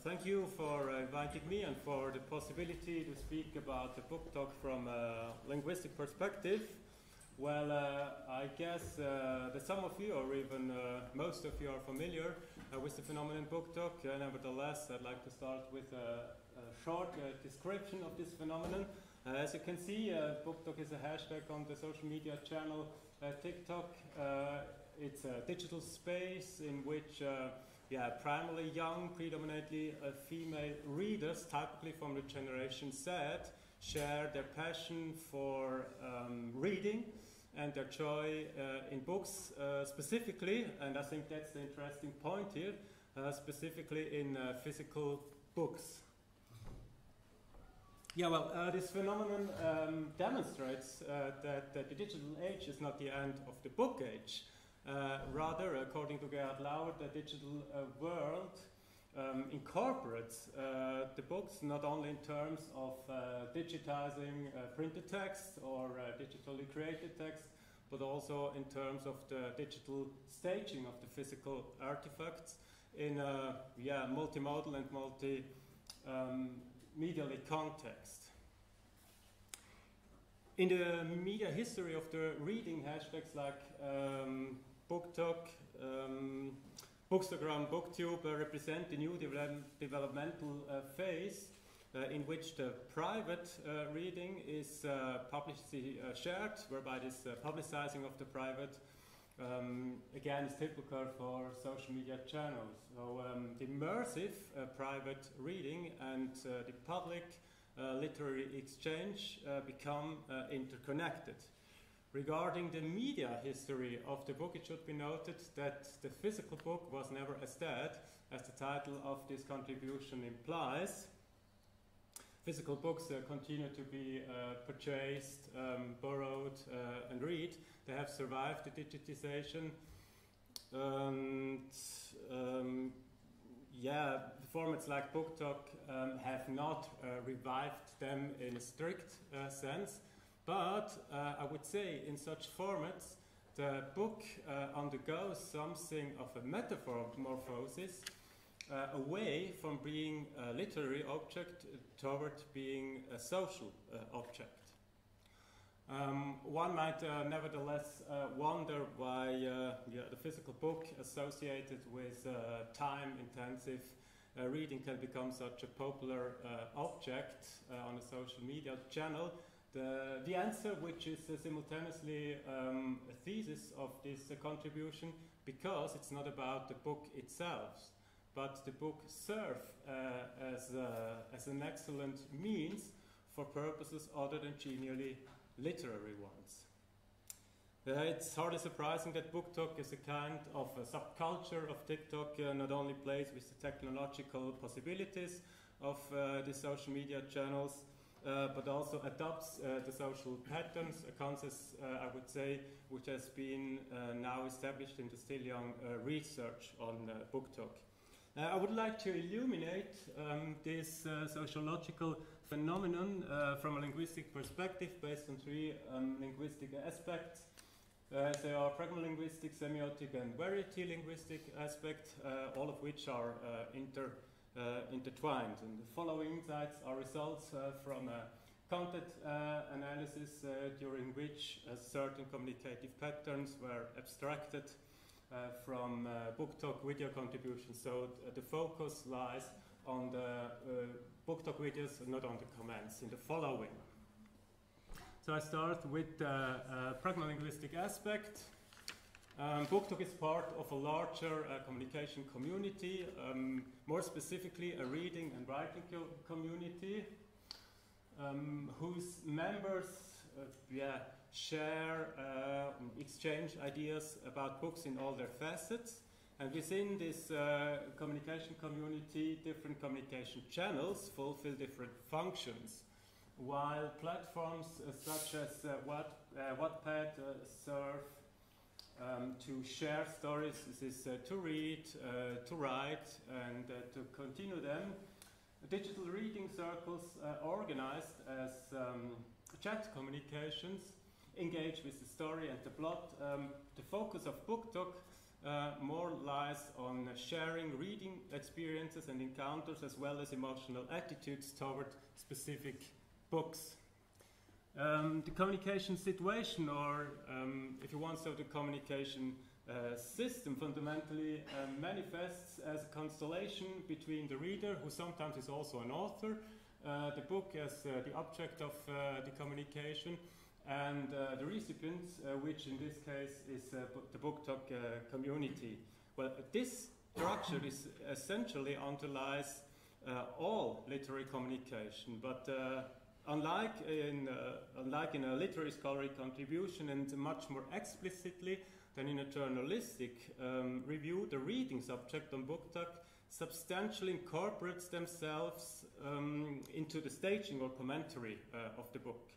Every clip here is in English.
Thank you for inviting me and for the possibility to speak about the BookTok from a linguistic perspective. Well, I guess that some of you, or even most of you, are familiar with the phenomenon BookTok. Nevertheless, I'd like to start with a short description of this phenomenon. As you can see, BookTok is a hashtag on the social media channel TikTok. It's a digital space in which primarily young, predominantly female readers, typically from the generation Z, share their passion for reading and their joy in books specifically, and I think that's the interesting point here, specifically in physical books. This phenomenon demonstrates that the digital age is not the end of the book age. Rather, according to Gerhard Lauer, the digital world incorporates the books not only in terms of digitizing printed text or digitally created text, but also in terms of the digital staging of the physical artifacts in a multimodal and multi-medially context. In the media history of the reading, hashtags like BookTok, Bookstagram, BookTube represent the new developmental phase in which the private reading is publicly shared, whereby this publicizing of the private again is typical for social media channels. So the immersive private reading and the public literary exchange become interconnected. Regarding the media history of the book, it should be noted that the physical book was never as dead, as the title of this contribution implies. Physical books continue to be purchased, borrowed, and read. They have survived the digitization. Formats like BookTok have not revived them in a strict sense. But I would say in such formats, the book undergoes something of a metamorphosis away from being a literary object toward being a social object. One might nevertheless wonder why the physical book associated with time-intensive reading can become such a popular object on a social media channel. The answer, which is simultaneously a thesis of this contribution, because it's not about the book itself, but the book serves as an excellent means for purposes other than genially literary ones. It's hardly surprising that BookTok is a kind of a subculture of TikTok, not only plays with the technological possibilities of the social media channels, but also adopts the social patterns, a concept, I would say, which has been now established in the still young research on BookTok. I would like to illuminate this sociological phenomenon from a linguistic perspective based on three linguistic aspects. They are pragmalinguistic, semiotic, and variety linguistic aspects, all of which are intertwined. And the following insights are results from a content analysis during which certain communicative patterns were abstracted from BookTok video contributions. So the focus lies on the BookTok videos and not on the comments in the following. So I start with the pragmalinguistic aspect. BookTok is part of a larger communication community, more specifically a reading and writing community, whose members share, exchange ideas about books in all their facets. And within this communication community, different communication channels fulfill different functions. While platforms such as Wattpad serve to share stories, this is to read, to write, and to continue them. Digital reading circles organized as chat communications engage with the story and the plot. The focus of BookTok more lies on sharing reading experiences and encounters, as well as emotional attitudes toward specific books. The communication situation, or if you want so, the communication system fundamentally manifests as a constellation between the reader, who sometimes is also an author, the book as the object of the communication, and the recipients, which in this case is the BookTok community. Well, this structure is essentially underlies all literary communication, but unlike in a literary scholarly contribution, and much more explicitly than in a journalistic review, the reading subject on BookTok substantially incorporates themselves into the staging or commentary of the book.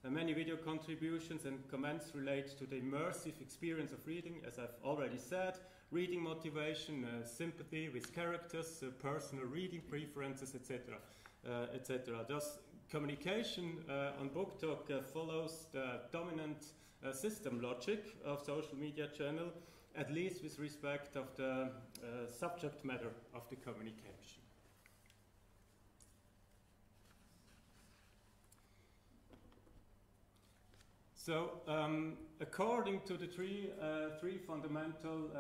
Many video contributions and comments relate to the immersive experience of reading, as I've already said, reading motivation, sympathy with characters, personal reading preferences, etc. etc. Thus, communication on BookTok follows the dominant system logic of social media channel, at least with respect of the subject matter of the communication. So, according to the three fundamental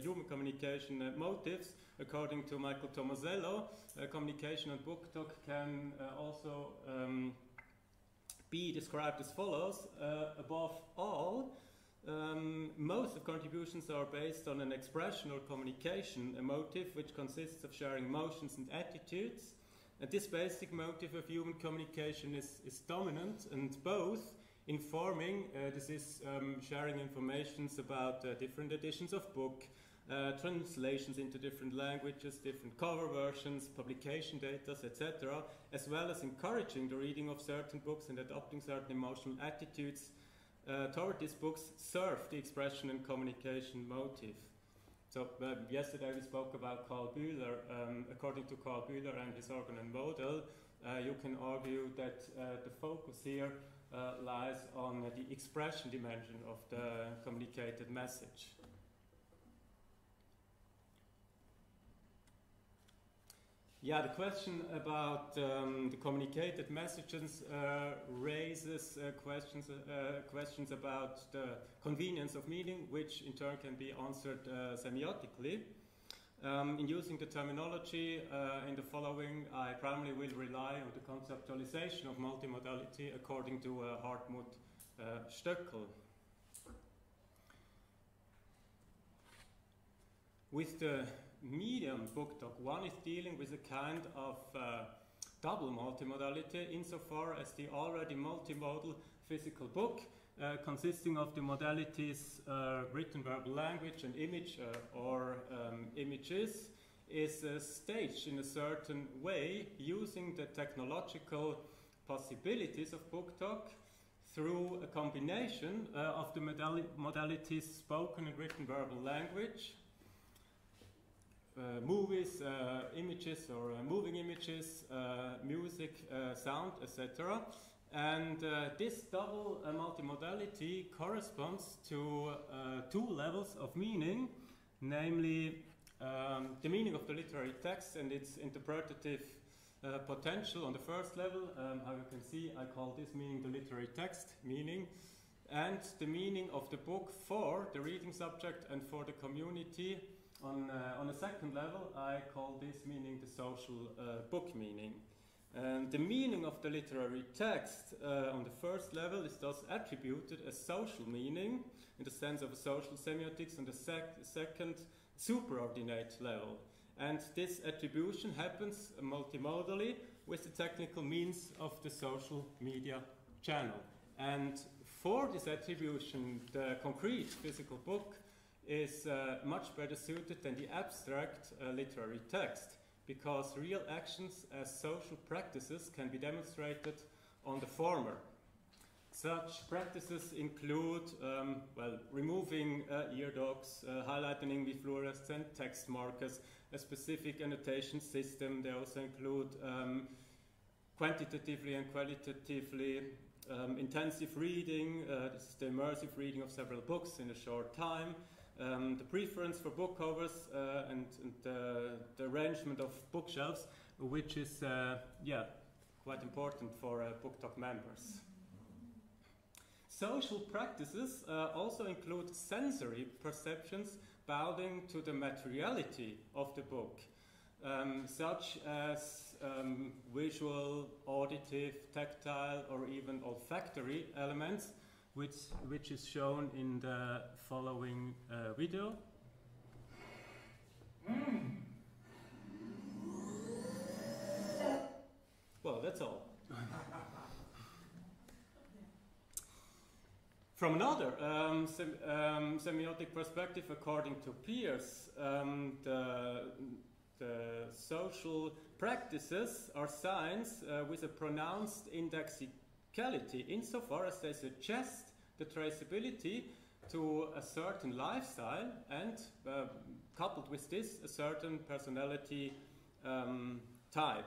human communication motives, according to Michael Tomasello, communication on BookTok can also be described as follows. Above all, most of contributions are based on an expression or communication, a motive which consists of sharing emotions and attitudes. And this basic motive of human communication is dominant, and both informing, this is sharing informations about different editions of book, translations into different languages, different cover versions, publication data, etc., as well as encouraging the reading of certain books and adopting certain emotional attitudes toward these books, serve the expression and communication motive. So yesterday we spoke about Karl Bühler. According to Karl Bühler and his organ and model, you can argue that the focus here lies on the expression dimension of the communicated message. Yeah, the question about the communicated messages raises questions about the convenience of meaning, which in turn can be answered semiotically. In using the terminology in the following, I primarily will rely on the conceptualization of multimodality according to Hartmut Stöckel. With the medium BookTok, one is dealing with a kind of double multimodality insofar as the already multimodal physical book consisting of the modalities written verbal language and image or images is staged in a certain way using the technological possibilities of BookTok through a combination of the modalities spoken and written verbal language, movies, images or moving images, music, sound, etc. And this double multimodality corresponds to two levels of meaning, namely the meaning of the literary text and its interpretative potential on the first level. How you can see, I call this meaning the literary text meaning, and the meaning of the book for the reading subject and for the community. On a second level, I call this meaning the social book meaning. And the meaning of the literary text on the first level is thus attributed as social meaning in the sense of a social semiotics on the second superordinate level. And this attribution happens multimodally with the technical means of the social media channel. And for this attribution, the concrete physical book is much better suited than the abstract literary text, because real actions as social practices can be demonstrated on the former. Such practices include removing ear dogs, highlighting with fluorescent text markers, a specific annotation system. They also include quantitatively and qualitatively intensive reading, this is the immersive reading of several books in a short time, the preference for book covers and the arrangement of bookshelves, which is quite important for BookTok members. Social practices also include sensory perceptions bounding to the materiality of the book, such as visual, auditive, tactile, or even olfactory elements, which is shown in the following video. Well, that's all. From another semiotic perspective, according to Peirce, the social practices are signs with a pronounced indexicality insofar as they suggest the traceability to a certain lifestyle and, coupled with this, a certain personality type.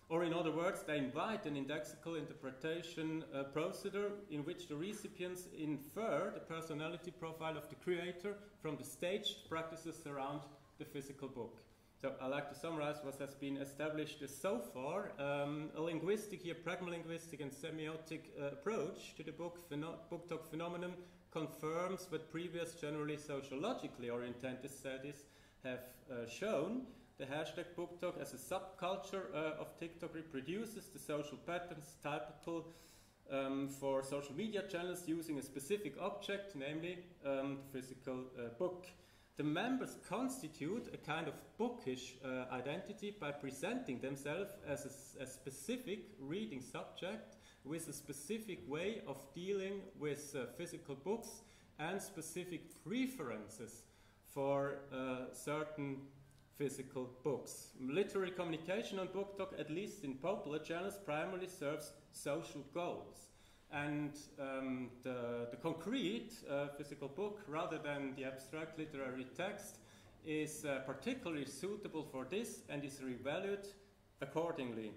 Or in other words, they invite an indexical interpretation procedure in which the recipients infer the personality profile of the creator from the staged practices around the physical book. So I'd like to summarize what has been established so far. A linguistic, here pragmalinguistic and semiotic approach to the BookTok phenomenon confirms what previous generally sociologically oriented studies have shown. The hashtag BookTok as a subculture of TikTok reproduces the social patterns typical for social media channels using a specific object, namely the physical book. The members constitute a kind of bookish identity by presenting themselves as a specific reading subject with a specific way of dealing with physical books and specific preferences for certain physical books. Literary communication on BookTok, at least in popular channels, primarily serves social goals. And the concrete physical book, rather than the abstract literary text, is particularly suitable for this and is revalued accordingly.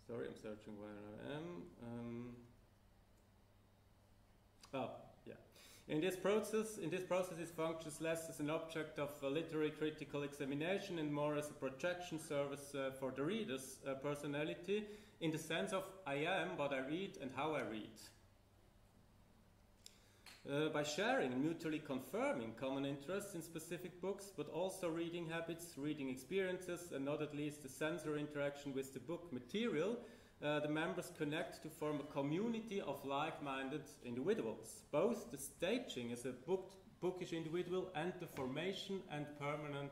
Sorry, I'm searching where I am. In this process, it functions less as an object of literary critical examination and more as a projection service for the reader's personality, in the sense of I am what I read and how I read. By sharing and mutually confirming common interests in specific books, but also reading habits, reading experiences, and not at least the sensory interaction with the book material, the members connect to form a community of like-minded individuals. Both the staging as a bookish individual and the formation and permanent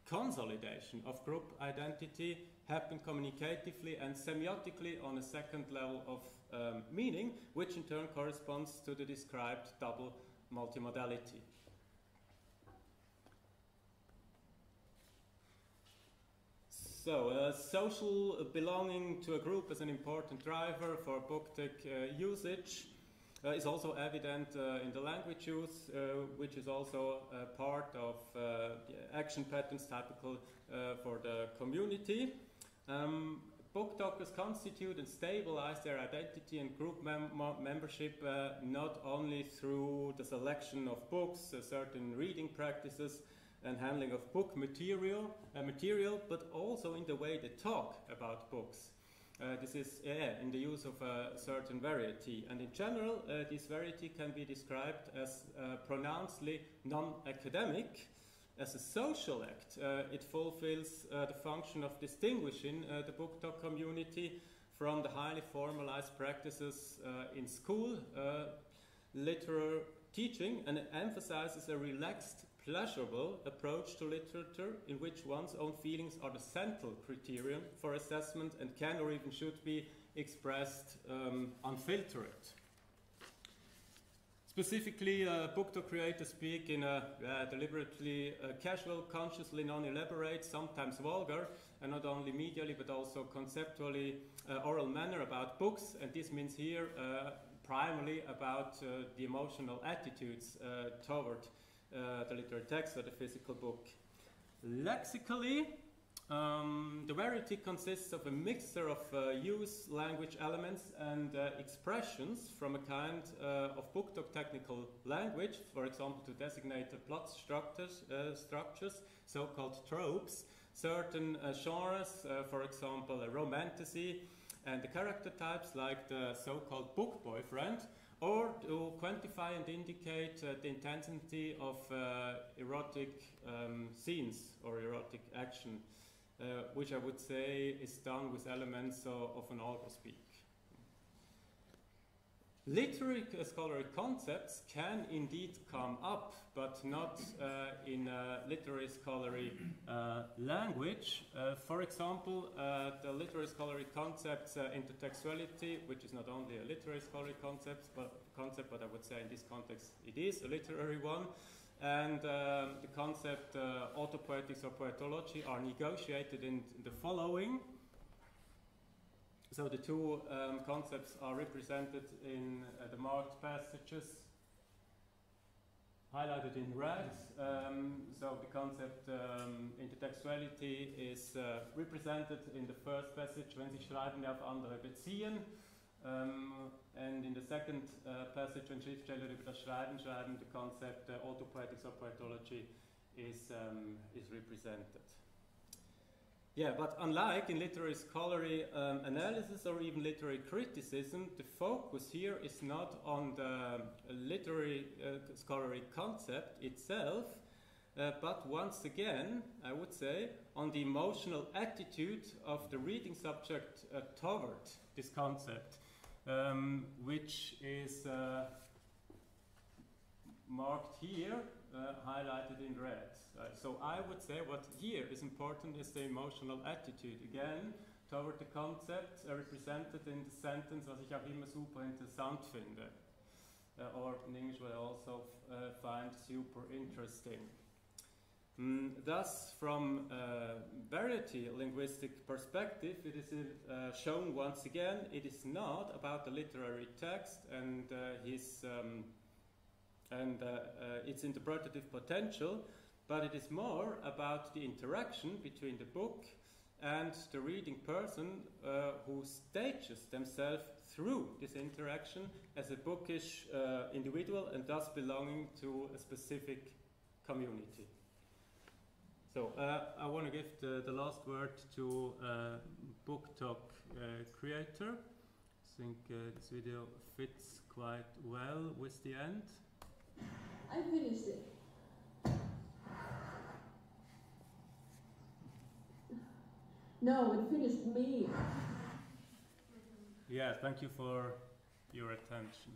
consolidation of group identity happen communicatively and semiotically on a second level of meaning, which in turn corresponds to the described double multimodality. So, social belonging to a group as an important driver for BookTok usage is also evident in the language use, which is also part of the action patterns typical for the community. BookTokers constitute and stabilize their identity and group membership not only through the selection of books, certain reading practices, and handling of book material, but also in the way they talk about books. This is in the use of a certain variety, and in general this variety can be described as pronouncedly non-academic. As a social act, it fulfills the function of distinguishing the BookTok community from the highly formalized practices in school literary teaching, and it emphasizes a relaxed, pleasurable approach to literature in which one's own feelings are the central criterion for assessment and can or even should be expressed unfiltered. Specifically, BookTok creators speak in a deliberately casual, consciously non-elaborate, sometimes vulgar, and not only medially but also conceptually oral manner about books, and this means here primarily about the emotional attitudes toward the literary text or the physical book. Lexically, the variety consists of a mixture of use, language elements, and expressions from a kind of BookTok technical language, for example, to designate the plot structures, so-called tropes, certain genres, for example, romantasy, and the character types like the so-called book boyfriend, or to quantify and indicate the intensity of erotic scenes or erotic action, which I would say is done with elements of an algospeak. Literary scholarly concepts can indeed come up, but not in literary scholarly language. For example, the literary scholarly concepts intertextuality, which is not only a literary scholarly concept, but I would say in this context it is a literary one. And the concept autopoetics or poetology are negotiated in the following. So the two concepts are represented in the marked passages highlighted in red. So the concept intertextuality is represented in the first passage, wenn Sie Schreiben auf andere beziehen. And in the second passage, when Schriftsteller über das Schreiben schreiben, the concept autopoetics or poetology is represented. Yeah, but unlike in literary scholarly analysis or even literary criticism, the focus here is not on the literary scholarly concept itself, but once again, I would say, on the emotional attitude of the reading subject toward this concept, which is marked here, highlighted in red. So I would say what here is important is the emotional attitude, again, toward the concept represented in the sentence, was ich auch immer super interessant finde. Or in English, what I also find super interesting. Thus, from a variety linguistic perspective, it is shown once again, it is not about the literary text and its interpretative potential, but it is more about the interaction between the book and the reading person who stages themselves through this interaction as a bookish individual and thus belonging to a specific community. So I want to give the last word to BookTok creator. I think this video fits quite well with the end. I finished it. No, it finished me. Yeah, thank you for your attention.